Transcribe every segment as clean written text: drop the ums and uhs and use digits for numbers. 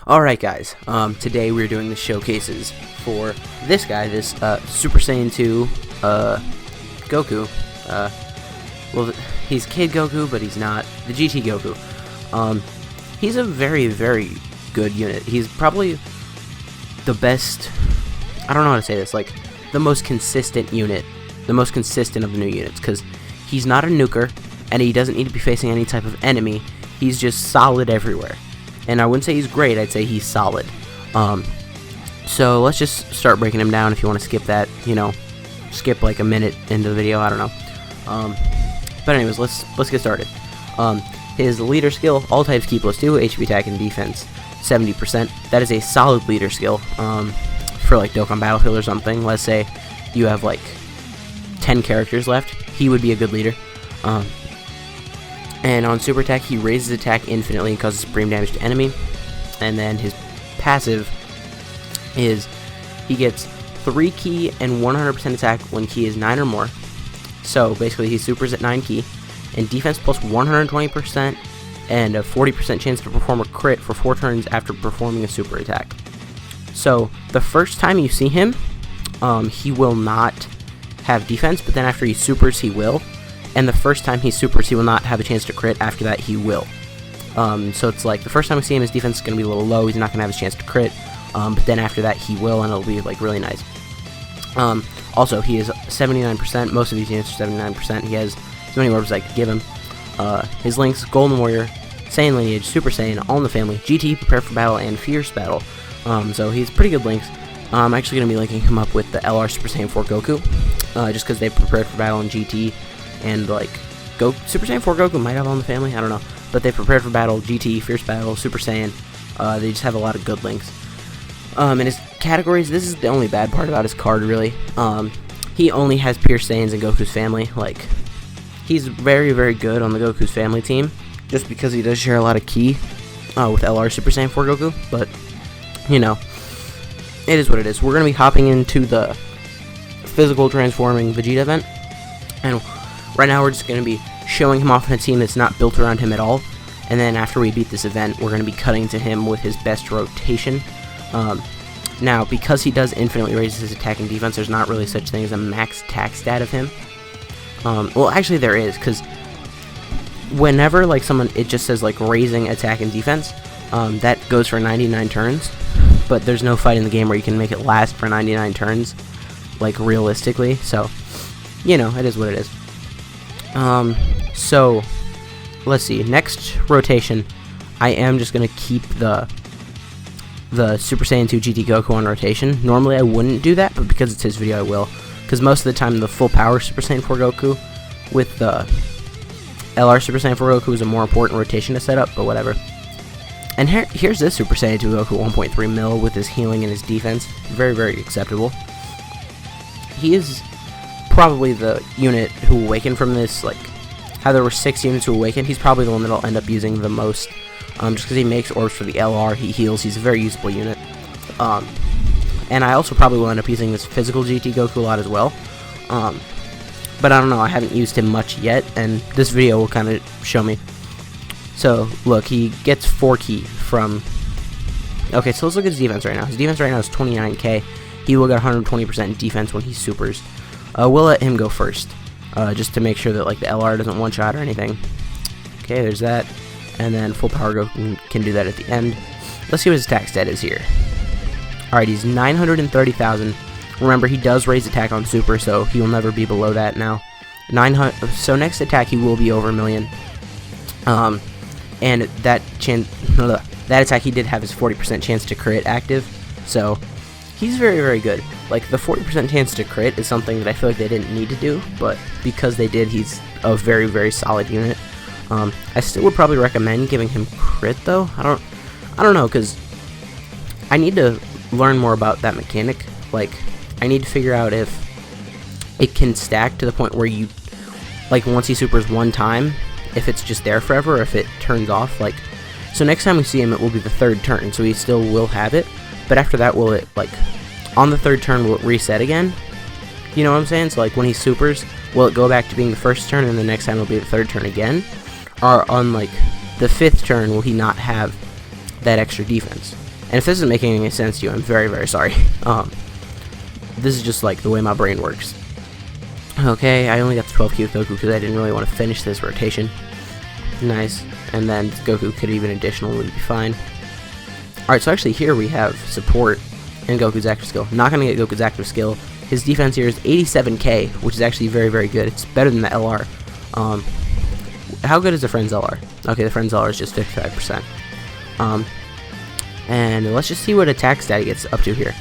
Alright guys, today we're doing the showcases for this guy, this Super Saiyan 2 Goku. Well, he's Kid Goku, but he's not the GT Goku. He's a very, very good unit. He's probably the best, I don't know how to say this, like, the most consistent unit, the most consistent of the new units, because he's not a nuker, and he doesn't need to be facing any type of enemy. He's just solid everywhere. And I wouldn't say he's great, I'd say he's solid. So let's just start breaking him down. If you want to skip that, skip like a minute into the video, I don't know. But anyways, let's get started. His leader skill, all types key +2, HP attack and defense 70%. That is a solid leader skill. For like Dokkan Battlefield or something, let's say you have like 10 characters left, he would be a good leader. And on super attack, he raises attack infinitely and causes supreme damage to enemy. And then his passive is he gets 3 key and 100% attack when key is 9 or more. So basically he supers at 9 key, and defense plus 120% and a 40% chance to perform a crit for 4 turns after performing a super attack. So the first time you see him, he will not have defense, but then after he supers, he will. And the first time he supers, he will not have a chance to crit. After that, he will. So it's like the first time we see him, his defense is going to be a little low. He's not going to have his chance to crit. But then after that, he will, and it'll be like really nice. Also, he is 79%. Most of these units are 79%. He has as many orbs as I could give him. His links: Golden Warrior, Saiyan Lineage, Super Saiyan, All in the Family, GT, Prepare for Battle, and Fierce Battle. So he's pretty good links. I'm actually going to be linking him up with the LR Super Saiyan 4 Goku, just because they prepared for battle in GT. And like Super Saiyan 4 Goku might have All in the Family, I don't know, but they prepared for battle, GT, Fierce Battle, Super Saiyan. They just have a lot of good links. And his categories, this is the only bad part about his card, really. He only has Pure Saiyans and Goku's family. Like, he's very, very good on the Goku's family team, just because he does share a lot of key with LR Super Saiyan 4 Goku. But it is what it is. We're gonna be hopping into the physical transforming Vegeta event, and right now we're just going to be showing him off in a team that's not built around him at all. And then after we beat this event, we're going to be cutting to him with his best rotation. Now, because he does infinitely raise his attack and defense, there's not really such thing as a max attack stat of him. Well, actually there is, because whenever like someone, it just says like raising attack and defense, that goes for 99 turns. But there's no fight in the game where you can make it last for 99 turns, like realistically. So, it is what it is. So let's see, next rotation, I am just going to keep the Super Saiyan 2 GT Goku on rotation. Normally I wouldn't do that, but because it's his video I will, because most of the time the full power Super Saiyan 4 Goku with the LR Super Saiyan 4 Goku is a more important rotation to set up, but whatever. And here's this Super Saiyan 2 Goku 1.3 mil with his healing and his defense. Very, very acceptable. He is probably the unit who awakened from this, like how there were 6 units who awakened. He's probably the one that I'll end up using the most, just because he makes orbs for the LR, he heals, he's a very usable unit. And I also probably will end up using this physical GT Goku a lot as well. But I don't know, I haven't used him much yet, and this video will kind of show me. So look, he gets 4 key from, okay, so let's look at his defense right now. His defense right now is 29k. He will get 120% defense when he supers. We'll let him go first, just to make sure that like the LR doesn't one-shot or anything. Okay, there's that. And then full power Goku can do that at the end. Let's see what his attack stat is here. Alright, he's 930,000. Remember, he does raise attack on super, so he will never be below that now. 900. So next attack, he will be over 1 million. And that attack, he did have his 40% chance to crit active, so he's very, very good. Like, the 40% chance to crit is something that I feel like they didn't need to do, but because they did, he's a very, very solid unit. I still would probably recommend giving him crit, though. I don't know, because I need to learn more about that mechanic. Like, I need to figure out if it can stack to the point where you, like, once he supers one time, if it's just there forever, or if it turns off. Like, so next time we see him, it will be the 3rd turn, so he still will have it, but after that, will it, like, on the 3rd turn, will it reset again? You know what I'm saying? So, like, when he supers, will it go back to being the 1st turn, and the next time it'll be the 3rd turn again? Or on, like, the 5th turn, will he not have that extra defense? And if this isn't making any sense to you, I'm very, very sorry. This is just like the way my brain works. Okay, I only got the 12 key with Goku because I didn't really want to finish this rotation. Nice. And then Goku could even additional would be fine. Alright, so actually here we have support and Goku's active skill. Not going to get Goku's active skill. His defense here is 87k, which is actually very, very good. It's better than the LR. How good is the Friend's LR? Okay, the Friend's LR is just 55%. And let's just see what attack stat he gets up to here.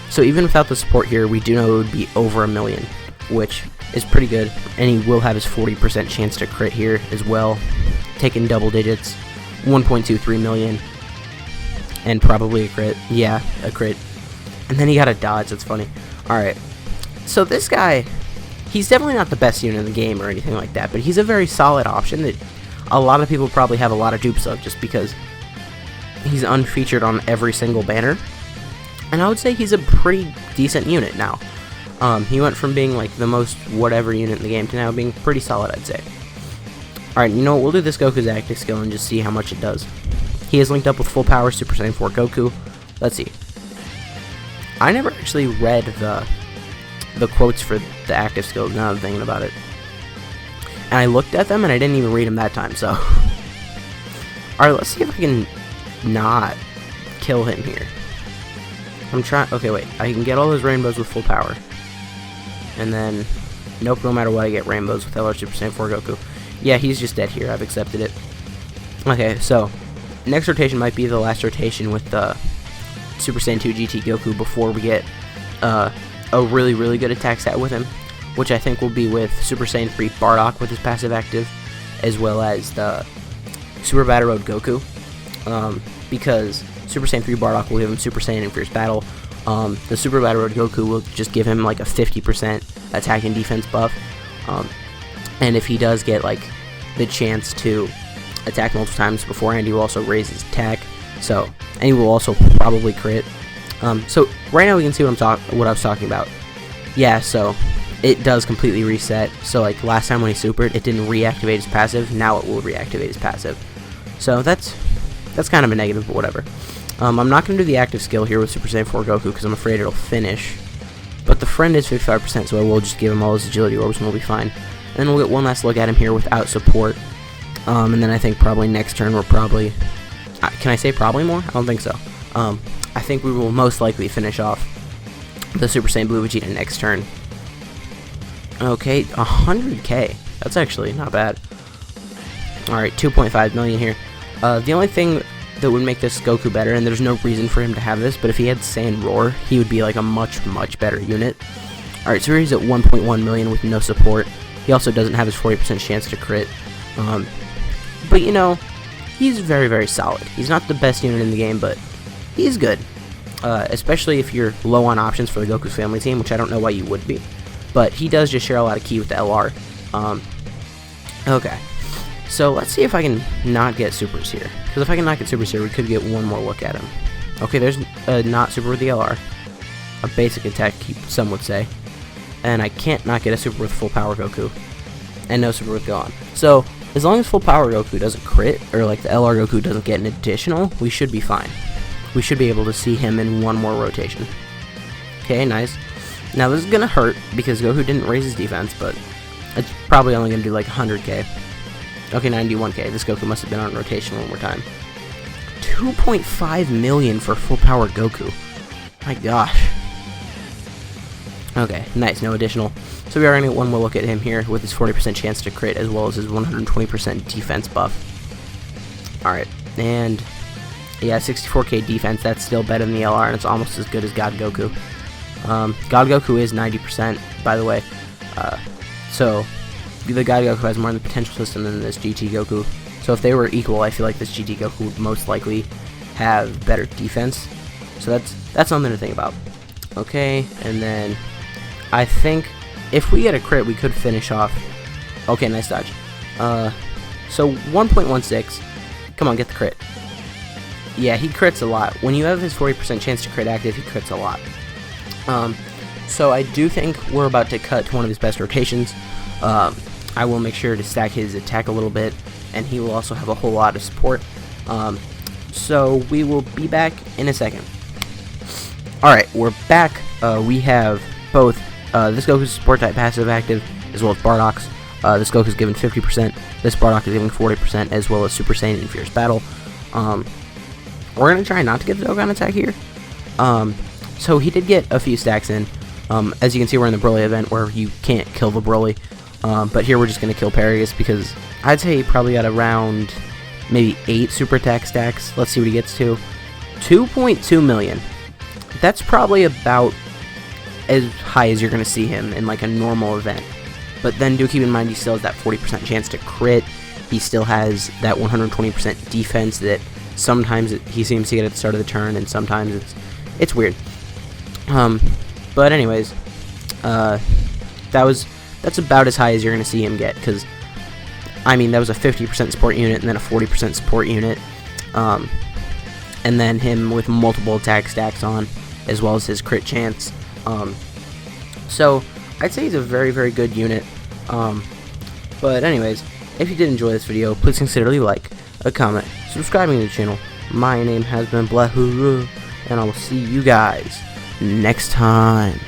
So even without the support here, we do know it would be over 1 million, which is pretty good. And he will have his 40% chance to crit here as well, taking double digits, 1.23 million, and probably a crit. Yeah, a crit. And then he got a dodge. That's funny. Alright, so this guy, he's definitely not the best unit in the game or anything like that, but he's a very solid option that a lot of people probably have a lot of dupes of just because he's unfeatured on every single banner. And I would say he's a pretty decent unit now. He went from being like the most whatever unit in the game to now being pretty solid, I'd say. Alright, you know what, we'll do this Goku's active skill and just see how much it does. He is linked up with full power Super Saiyan 4 Goku. Let's see. I never actually read the quotes for the active skills, now that I'm thinking about it. And I looked at them and I didn't even read them that time, so. Alright, let's see if I can not kill him here. I'm trying. Okay, wait. I can get all those rainbows with full power. And then, nope, no matter what, I get rainbows with LR Super Saiyan 4 Goku. Yeah, he's just dead here. I've accepted it. Okay, so, next rotation might be the last rotation with the Super Saiyan 2 GT Goku before we get a really, really good attack stat with him, which I think will be with Super Saiyan 3 Bardock with his passive active, as well as the Super Battle Road Goku, because Super Saiyan 3 Bardock will give him Super Saiyan in Fierce Battle. The Super Battle Road Goku will just give him like a 50% attack and defense buff, and if he does get like the chance to attack multiple times beforehand, he will also raise his attack. So, and he will also probably crit. So right now we can see what I was talking about. Yeah, so it does completely reset. So like last time when he supered, it didn't reactivate his passive. Now it will reactivate his passive. So that's kind of a negative, but whatever. I'm not going to do the active skill here with Super Saiyan 4 Goku because I'm afraid it'll finish. But the Friend is 55%, so I will just give him all his agility orbs and we'll be fine. And then we'll get one last look at him here without support. And then I think probably next turn we'll probably... can I say probably more? I don't think so. I think we will most likely finish off the Super Saiyan Blue Vegeta next turn. Okay, 100k. That's actually not bad. Alright, 2.5 million here. The only thing that would make this Goku better, and there's no reason for him to have this, but if he had Saiyan Roar, he would be like a much, much better unit. Alright, so he's at 1.1 million with no support. He also doesn't have his 40% chance to crit. But you know, he's very, very solid. He's not the best unit in the game, but he's good. Especially if you're low on options for the Goku's family team, which I don't know why you would be. But he does just share a lot of ki with the LR. Okay. So let's see if I can not get supers here. Because if I can not get supers here, we could get one more look at him. Okay, there's not super with the LR. A basic attack, some would say. And I can't not get a super with full power Goku. And no super with Gohan. So, as long as full power Goku doesn't crit, or like the LR Goku doesn't get an additional, we should be fine. We should be able to see him in one more rotation. Okay, nice. Now this is going to hurt, because Goku didn't raise his defense, but it's probably only going to do like 100k. Okay, 91k. This Goku must have been on rotation one more time. 2.5 million for full power Goku. My gosh. Okay, nice. No additional. So we are going to get one more look at him here with his 40% chance to crit as well as his 120% defense buff. Alright, and yeah, 64k defense. That's still better than the LR, and it's almost as good as God Goku. God Goku is 90%, by the way. So the God Goku has more in the potential system than this GT Goku. So if they were equal, I feel like this GT Goku would most likely have better defense. So that's something to think about. Okay, and then I think if we get a crit, we could finish off. Okay, nice dodge. So 1.16. Come on, get the crit. Yeah, he crits a lot. When you have his 40% chance to crit active, he crits a lot. So I do think we're about to cut to one of his best rotations. I will make sure to stack his attack a little bit, and he will also have a whole lot of support. So we will be back in a second. Alright, we're back. We have both this Goku's support type passive active, as well as Bardock's. This Goku's given 50%, this Bardock is giving 40%, as well as Super Saiyan in Fierce Battle. We're going to try not to get the Dokkan attack here. So he did get a few stacks in. As you can see, we're in the Broly event where you can't kill the Broly. But here we're just going to kill Paragus because I'd say he probably got around maybe 8 super attack stacks. Let's see what he gets to. 2.2 million. That's probably about as high as you're going to see him in like a normal event. But then do keep in mind he still has that 40% chance to crit. He still has that 120% defense that sometimes he seems to get at the start of the turn, and sometimes it's weird. But anyways, that's about as high as you're going to see him get, because I mean that was a 50% support unit and then a 40% support unit, and then him with multiple attack stacks on, as well as his crit chance. So I'd say he's a very, very good unit. But anyways, if you did enjoy this video, please consider leaving a like, a comment, subscribing to the channel. My name has been Blahu, and I will see you guys next time.